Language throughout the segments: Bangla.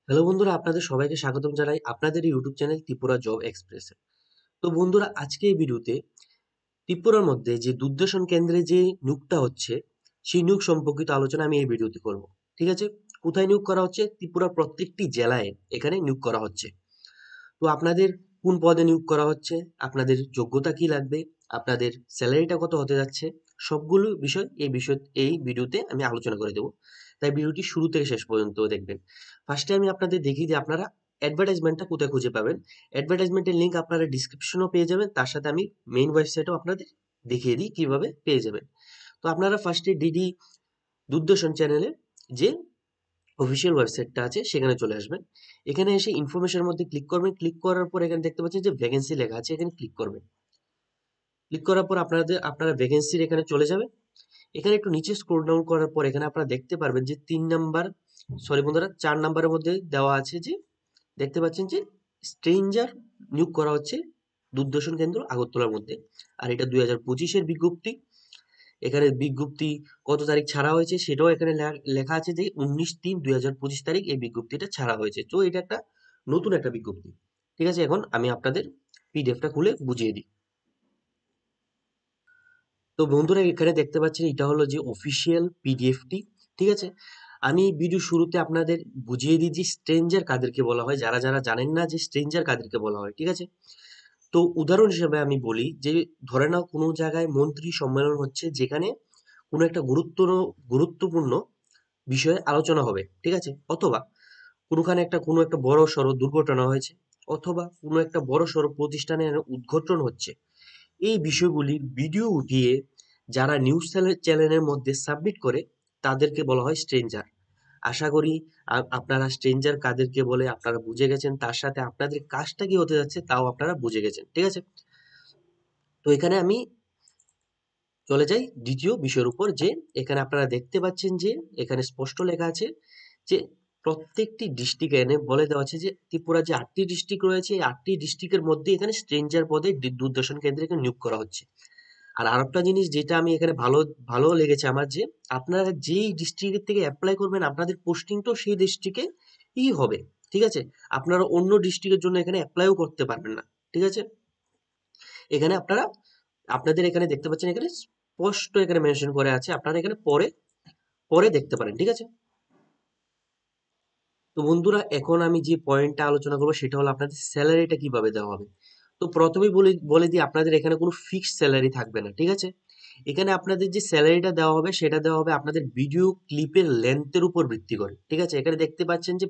হ্যালো বন্ধুরা, আপনাদের সবাইকে স্বাগতম জানাই আপনাদের ইউটিউব চ্যানেল ত্রিপুরা জব এক্সপ্রেসে। তো বন্ধুরা, আজকে এই ভিডিওতে ত্রিপুরার মধ্যে যে দূরদর্শন কেন্দ্রে যে নিয়োগটা হচ্ছে সেই নিয়োগ সম্পর্কিত আলোচনা আমি এই ভিডিওতে করব। ঠিক আছে? কোথায় নিয়োগ করা হচ্ছে? ত্রিপুরার প্রত্যেকটি জেলায় এখানে নিয়োগ করা হচ্ছে। তো আপনাদের কোন পদে নিয়োগ করা হচ্ছে, আপনাদের যোগ্যতা কি লাগবে, আপনাদের স্যালারিটা কত হতে যাচ্ছে, সবগুলো বিষয় এই ভিডিওতে আমি আলোচনা করে দেবো। তাই ভিডিওটি শুরু থেকে শেষ পর্যন্ত দেখবেন। ফার্স্টে আমি আপনাদের দেখিয়ে দিই আপনারা অ্যাডভার্টাইজমেন্টটা কোথায় খুঁজে পাবেন। অ্যাডভার্টাইজমেন্টের লিঙ্ক আপনারা ডিসক্রিপশনেও পেয়ে যাবেন, তার সাথে আমি মেইন ওয়েবসাইটেও আপনাদের দেখিয়ে দিই কিভাবে পেয়ে যাবেন। তো আপনারা ফার্স্টে ডিডি দূরদর্শন চ্যানেলে যে অফিসিয়াল ওয়েবসাইটটা আছে সেখানে চলে আসবেন। এখানে এসে ইনফরমেশনের মধ্যে ক্লিক করবেন। ক্লিক করার পর এখানে দেখতে পাচ্ছেন যে ভ্যাকেন্সি লেখা আছে, এখানে ক্লিক করবেন। ক্লিক করার পর আপনারা ভ্যাকেন্সির এখানে চলে যাবেন। এখানে একটু নিচে স্ক্রল ডাউন করার পর এখানে আপনারা দেখতে পারবেন যে ৩ নাম্বার, সরি বন্ধুরা, ৪ নাম্বারের মধ্যে দেওয়া আছে যে দেখতে পাচ্ছেন যে স্ট্রেঞ্জার নিয়োগ করা হচ্ছে দূরদর্শন কেন্দ্র আগরতলার মধ্যে। আর এটা ২০২৫-এর বিজ্ঞপ্তি। এখানে বিজ্ঞপ্তি কত তারিখ ছাড়া হয়েছে সেটাও এখানে লেখা আছে যে ১৯/৩/২০২৫ তারিখ এই বিজ্ঞপ্তিটা ছাড়া হয়েছে। তো এটা একটা নতুন একটা বিজ্ঞপ্তি। ঠিক আছে? এখন আমি আপনাদের পিডিএফটা খুলে বুঝিয়ে দিই। তো বন্ধুরা, এখানে দেখতে পাচ্ছেন এটা হলো যে অফিসিয়াল পিডিএফটি। ঠিক আছে? আমি ভিডিও শুরুতে আপনাদের বুঝিয়ে দিই যে স্ট্রেঞ্জার কাদেরকে বলা হয়, যারা যারা জানেন না যে স্ট্রেঞ্জার কাদেরকে বলা হয়। ঠিক আছে? তো উদাহরণ হিসেবে আমি বলি যে ধরে নাও কোনো জায়গায় মন্ত্রী সম্মেলন হচ্ছে, যেখানে কোনো একটা গুরুত্বপূর্ণ বিষয়ে আলোচনা হবে। ঠিক আছে? অথবা কোনো একটা বড়সড় দুর্ঘটনা হয়েছে, অথবা কোনো একটা বড়সড় প্রতিষ্ঠানের উদ্ঘাটন হচ্ছে। এই বিষয়গুলির ভিডিও উঠিয়ে যারা নিউজ চ্যানেলের মধ্যে সাবমিট করে তাদেরকে বলা হয় স্ট্রেঞ্জার। আশা করি আপনারা স্ট্রেঞ্জার কাদেরকে বলে আপনারা বুঝে গেছেন। তার সাথে আপনাদের কাজটা কি হতে যাচ্ছে তাও আপনারা বুঝে গেছেন। ঠিক আছে? তো এখানে আমি চলে যাই দ্বিতীয় বিষয়ের উপর, যে এখানে আপনারা দেখতে পাচ্ছেন যে এখানে স্পষ্ট লেখা আছে যে প্রত্যেকটি ডিস্ট্রিক্টে এনে বলে দেওয়া আছে যে ত্রিপুরা যে ৮টি ডিস্ট্রিক্ট রয়েছে এই ৮টি ডিস্ট্রিক্টের মধ্যে এখানে স্ট্রেঞ্জার পদে দূরদর্শন কেন্দ্রে এখানে নিয়োগ করা হচ্ছে। আর আরেকটা জিনিস যেটা আমি এখানে ভালো লেগেছে আমার, যে আপনারা যেই ডিস্ট্রিক্টের থেকে অ্যাপ্লাই করবেন আপনাদের পোস্টিংটাও সেই ডিস্ট্রিক্টে হবে। ঠিক আছে? আপনারা অন্য ডিস্ট্রিক্টের জন্য এখানে অ্যাপ্লাইও করতে পারবেন না। ঠিক আছে? এখানে আপনাদের এখানে দেখতে পাচ্ছেন, এখানে স্পষ্ট এখানে মেনশন করে আছে, আপনারা এখানে পরে পরে দেখতে পারেন। ঠিক আছে? তো বন্ধুরা, এখন আমি যে পয়েন্টটা আলোচনা করবো সেটা হলো আপনাদের স্যালারিটা কিভাবে দেওয়া হবে। তো প্রথমেই বলে দিই, আপনাদের এখানে কোনো ফিক্সড স্যালারি থাকবে না। ঠিক আছে? এখানে আপনাদের যে স্যালারিটা দেওয়া হবে সেটা দেওয়া হবে আপনাদের ভিডিও ক্লিপের লেন্থের উপর ভিত্তি করে। ঠিক আছে? এখানে দেখতে পাচ্ছেন যে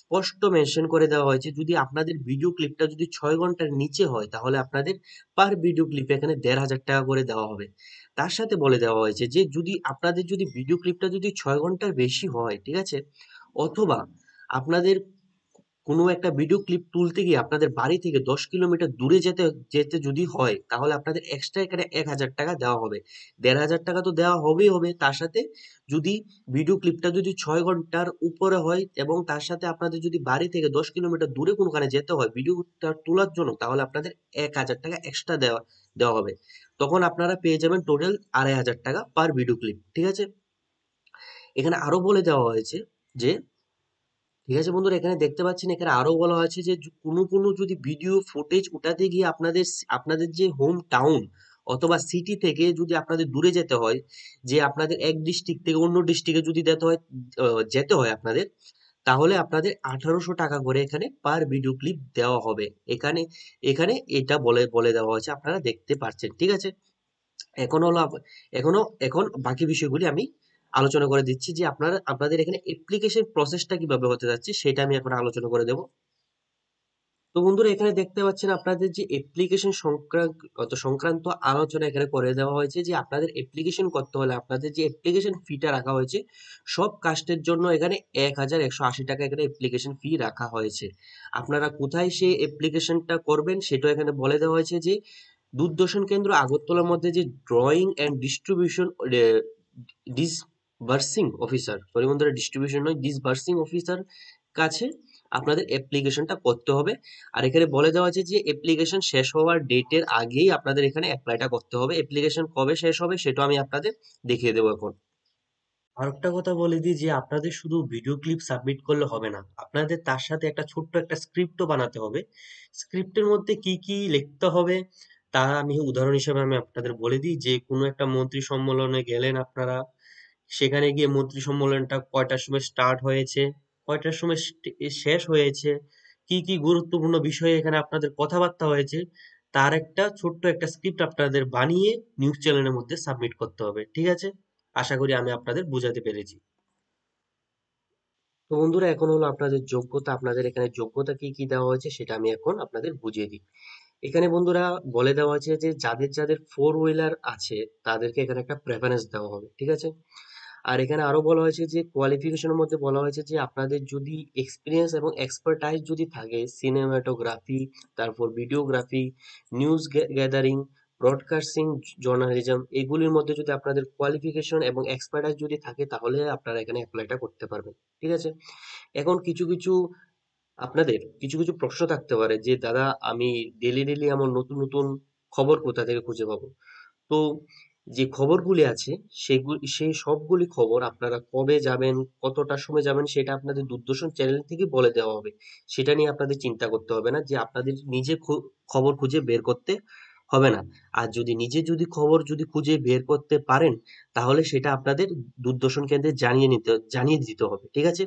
স্পষ্ট মেনশন করে দেওয়া হয়েছে, যদি আপনাদের ভিডিও ক্লিপটা যদি ৬ ঘন্টার নিচে হয় তাহলে আপনাদের পার ভিডিও ক্লিপে এখানে ১,৫০০ টাকা করে দেওয়া হবে। তার সাথে বলে দেওয়া হয়েছে যে যদি ভিডিও ক্লিপটা যদি ৬ ঘন্টার বেশি হয়, ঠিক আছে, অথবা আপনাদের কোনো একটা ভিডিও ক্লিপ তুলতে গিয়ে আপনাদের বাড়ি থেকে ১০ কিলোমিটার দূরে যেতে যেতে যদি হয় তাহলে আপনাদের এক্সট্রা এখানে ১,০০০ টাকা দেওয়া হবে। ১,৫০০ টাকা তো দেওয়া হবে, তার সাথে যদি ভিডিও ক্লিপটা যদি ৬ ঘন্টার উপরে হয় এবং তার সাথে আপনাদের যদি বাড়ি থেকে ১০ কিলোমিটার দূরে কোনোখানে যেতে হয় ভিডিওটা তোলার জন্য, তাহলে আপনাদের ১,০০০ টাকা এক্সট্রা দেওয়া দেওয়া হবে। তখন আপনারা পেয়ে যাবেন টোটাল ২,৫০০ টাকা পার ভিডিও ক্লিপ। ঠিক আছে? এখানে আরো বলে দেওয়া হয়েছে যে, ঠিক আছে বন্ধুরা, এখানে দেখতে পাচ্ছেন এখানে আরো বলা হয়েছে যে কোনো যদি ভিডিও ফুটেজ উঠাতে গিয়ে আপনাদের যে হোম টাউন অথবা সিটি থেকে যদি আপনাদের দূরে যেতে হয়, যে আপনাদের এক ডিস্ট্রিক্ট থেকে অন্য ডিস্ট্রিক্টে যদি যেতে হয় আপনাদের, তাহলে আপনাদের ১৮০০ টাকা করে এখানে পার ভিডিও ক্লিপ দেওয়া হবে। এখানে এখানে এটা বলে দেওয়া হয়েছে, আপনারা দেখতে পাচ্ছেন। ঠিক আছে? এখন হলো এখন বাকি বিষয়গুলি আমি আলোচনা করে দিচ্ছি, যে আপনাদের এখানে অ্যাপ্লিকেশন প্রসেসটা কিভাবে হতে যাচ্ছে সেটা আমি এখন আলোচনা করে দেব। তো বন্ধুরা, এখানে দেখতে পাচ্ছেন আপনাদের যে অ্যাপ্লিকেশন সংক্রান্ত আলোচনা এখানে করে দেওয়া হয়েছে, যে আপনাদের অ্যাপ্লিকেশন করতে হলে আপনাদের যে অ্যাপ্লিকেশন ফিটা রাখা হয়েছে সব কাস্টের জন্য এখানে ১,১৮০ টাকা এখানে অ্যাপ্লিকেশন ফি রাখা হয়েছে। আপনারা কোথায় সেই অ্যাপ্লিকেশনটা করবেন সেটাও এখানে বলে দেওয়া হয়েছে, যে দূরদর্শন কেন্দ্র আগরতলার মধ্যে যে drawing and distribution disbursing officer, sorry বন্ধুরা, ডিস্ট্রিবিউশন নয়, ডিসবার্সিং অফিসার কাছে আপনাদের অ্যাপ্লিকেশনটা করতে হবে। আর এখানে বলে দেওয়া আছে যে অ্যাপ্লিকেশন শেষ হওয়ার ডেটের আগেই আপনাদের এখানে অ্যাপ্লাইটা করতে হবে। অ্যাপ্লিকেশন কবে শেষ হবে সেটাও আমি আপনাদের দেখিয়ে দেবো এখন। আরেকটা কথা বলে দিই যে আপনাদের শুধু ভিডিও ক্লিপ সাবমিট করলে হবে না, আপনাদের তার সাথে একটা ছোট্ট একটা স্ক্রিপ্টও বানাতে হবে। স্ক্রিপ্টের মধ্যে কি কি লিখতে হবে তা আমি উদাহরণ হিসেবে আমি আপনাদের বলে দিই যে কোনো একটা মন্ত্রী সম্মেলনে গেলেন আপনারা, সেখানে গিয়ে মন্ত্রী সম্মেলনটা কয়টার সময় স্টার্ট হয়েছে, কয়টার সময় শেষ হয়েছে, কি কি গুরুত্বপূর্ণ বিষয়ে এখানে আপনাদের কথাবার্তা হয়েছে, তার একটা ছোট্ট একটা স্ক্রিপ্ট আপনাদের বানিয়ে নিউজ চ্যানেলের মধ্যে সাবমিট করতে হবে, ঠিক আছে? আশা করি আমি আপনাদের বোঝাতে পেরেছি। তো বন্ধুরা, এখন হলো আপনাদের যোগ্যতা। আপনাদের এখানে যোগ্যতা কি কি দেওয়া হয়েছে সেটা আমি এখন আপনাদের বুঝিয়ে দিই। এখানে বন্ধুরা বলে দেওয়া হয়েছে যে যাদের যাদের ফোর হুইলার আছে তাদেরকে এখানে একটা প্রেফারেন্স দেওয়া হবে, ঠিক আছে? আর এখানে আরো বলা হয়েছে যে কোয়ালিফিকেশনের মধ্যে বলা হয়েছে যে আপনাদের যদি এক্সপিরিয়েন্স এবং এক্সপার্টাইজ যদি থাকে সিনেমাটোগ্রাফি, তারপর videography, news gathering, broadcasting, journalism, এগুলির মধ্যে যদি আপনাদের কোয়ালিফিকেশন এবং এক্সপার্টাইজ যদি থাকে তাহলে আপনারা এখানে অ্যাপ্লাইটা করতে পারবেন, ঠিক আছে? এখন কিছু কিছু প্রশ্ন থাকতে পারে যে দাদা আমি ডেলি ডেলি আমার নতুন নতুন খবর কোথা থেকে খুঁজে পাবো? তো যে খবরগুলি আছে সেই সবগুলি খবর আপনারা কবে যাবেন, কতটার সময় যাবেন সেটা আপনাদের দূরদর্শন চ্যানেল থেকে বলে দেওয়া হবে। সেটা নিয়ে আপনাদের চিন্তা করতে হবে না যে আপনাদের নিজে খবর খুঁজে বের করতে হবে না। আর যদি খবর যদি খুঁজে বের করতে পারেন তাহলে সেটা আপনাদের দূরদর্শন কেন্দ্রে জানিয়ে দিতে হবে, ঠিক আছে?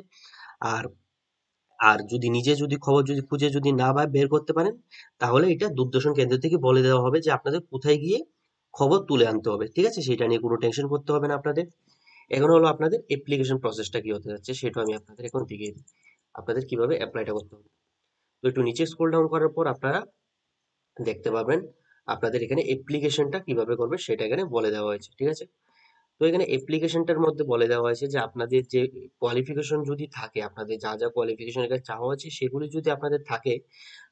আর আর যদি খবর যদি খুঁজে যদি না বের করতে পারেন তাহলে এটা দূরদর্শন কেন্দ্র থেকে বলে দেওয়া হবে যে আপনাদের কোথায় গিয়ে খবর তুলে আনতে হবে, ঠিক আছে? সেটা নিয়ে কোনো টেনশন করতে হবে না আপনাদের। এখন হলো আপনাদের অ্যাপ্লিকেশন প্রসেসটা কি হতে যাচ্ছে সেটা আমি আপনাদের এখন দেখিয়ে দিই। আপনাদের কিভাবে অ্যাপ্লাইটা করতে হবে। তো একটু নিচে স্ক্রল ডাউন করার পর আপনারা দেখতে পাবেন আপনাদের এখানে অ্যাপ্লিকেশনটা কিভাবে করবে সেটা এখানে বলে দেওয়া হয়েছে, ঠিক আছে? তো এখানে অ্যাপ্লিকেশনটার মধ্যে বলে দেওয়া হয়েছে যে আপনাদের যে কোয়ালিফিকেশন যদি থাকে, আপনাদের যা যা কোয়ালিফিকেশন এখানে চাওয়া হয়েছে সেগুলি যদি আপনাদের থাকে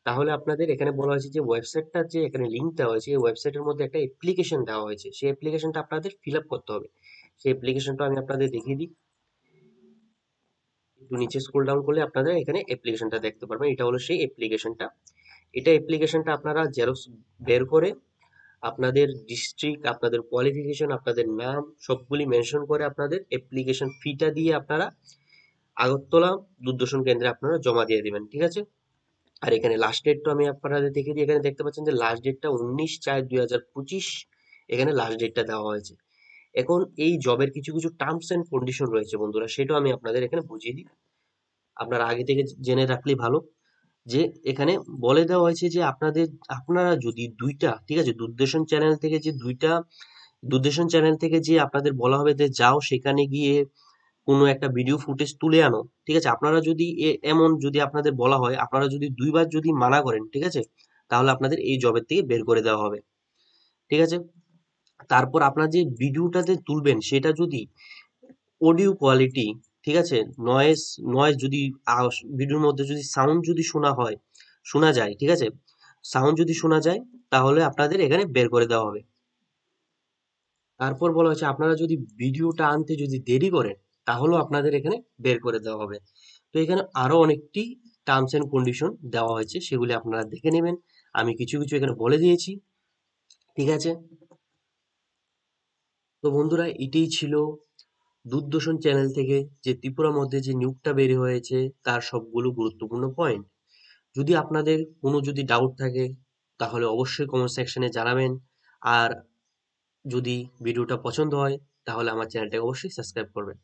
তাহলে আপনাদের এখানে বলা হয়েছে যে ওয়েবসাইটটার যে এখানে লিঙ্ক দেওয়া হয়েছে এই ওয়েবসাইটের মধ্যে একটা অ্যাপ্লিকেশন দেওয়া হয়েছে, সেই অ্যাপ্লিকেশনটা আপনাদের ফিল আপ করতে হবে। সেই অ্যাপ্লিকেশনটা আমি আপনাদের দেখিয়ে দিই। একটু নিচে স্ক্রল ডাউন করলে আপনারা এখানে অ্যাপ্লিকেশনটা দেখতে পারবেন, এটা হলো সেই অ্যাপ্লিকেশনটা। এটা অ্যাপ্লিকেশনটা আপনারা জেরক্স বের করে আপনাদের ডিস্ট্রিক্ট, আপনাদের কোয়ালিফিকেশন, আপনাদের নাম সবগুলি মেনশন করে আপনাদের অ্যাপ্লিকেশন ফিটা দিয়ে আপনারা আগরতলা দূরদর্শন কেন্দ্রে আপনারা জমা দিয়ে দিবেন, ঠিক আছে? আর এখানে লাস্ট ডেটটা আমি আপনাদের দেখে দিই। এখানে দেখতে পাচ্ছেন যে লাস্ট ডেটটা 19/4/2025, এখানে লাস্ট ডেটটা দেওয়া হয়েছে। এখন এই জবের কিছু কিছু টার্মস এন্ড কন্ডিশন রয়েছে বন্ধুরা, সেটাও আমি আপনাদের এখানে বুঝিয়ে দিই। আপনারা আগে থেকে জেনে রাখলেই ভালো। যে এখানে বলে দেওয়া হয়েছে যে আপনারা যদি দুইটা, ঠিক আছে, দূরদর্শন চ্যানেল থেকে যে আপনাদের বলা হবে যে যাও সেখানে গিয়ে কোনো একটা ভিডিও ফুটেজ তুলে আনো, ঠিক আছে? আপনারা যদি এমন যদি আপনাদের বলা হয়, আপনারা যদি দুইবার যদি মানা করেন, ঠিক আছে, তাহলে আপনাদের এই জবের থেকে বের করে দেওয়া হবে, ঠিক আছে? তারপর আপনার যে ভিডিওটাতে তুলবেন সেটা যদি অডিও কোয়ালিটি, ঠিক আছে, নয়েজ নয়েজ যদি ভিডিওর মধ্যে যদি সাউন্ড যদি শোনা যায়, ঠিক আছে, সাউন্ড যদি শোনা যায় তাহলে আপনাদের এখানে বের করে দেওয়া হবে। তারপর বলা হচ্ছে আপনারা যদি ভিডিওটা আনতে যদি দেরি করেন তাহলেও আপনাদের এখানে বের করে দেওয়া হবে। তো এখানে আরো অনেকটি টার্মস এন্ড কন্ডিশন দেওয়া হয়েছে, সেগুলি আপনারা দেখে নেবেন। আমি কিছু কিছু এখানে বলে দিয়েছি, ঠিক আছে? তো বন্ধুরা, এটাই ছিল দূরদর্শন চ্যানেল থেকে যে ত্রিপুরার মধ্যে যে নিয়োগটা বের হয়েছে তার সবগুলো গুরুত্বপূর্ণ পয়েন্ট। যদি আপনাদের কোনো যদি ডাউট থাকে তাহলে অবশ্যই কমেন্ট সেকশনে জানাবেন। আর যদি ভিডিওটা পছন্দ হয় তাহলে আমার চ্যানেলটাকে অবশ্যই সাবস্ক্রাইব করবেন।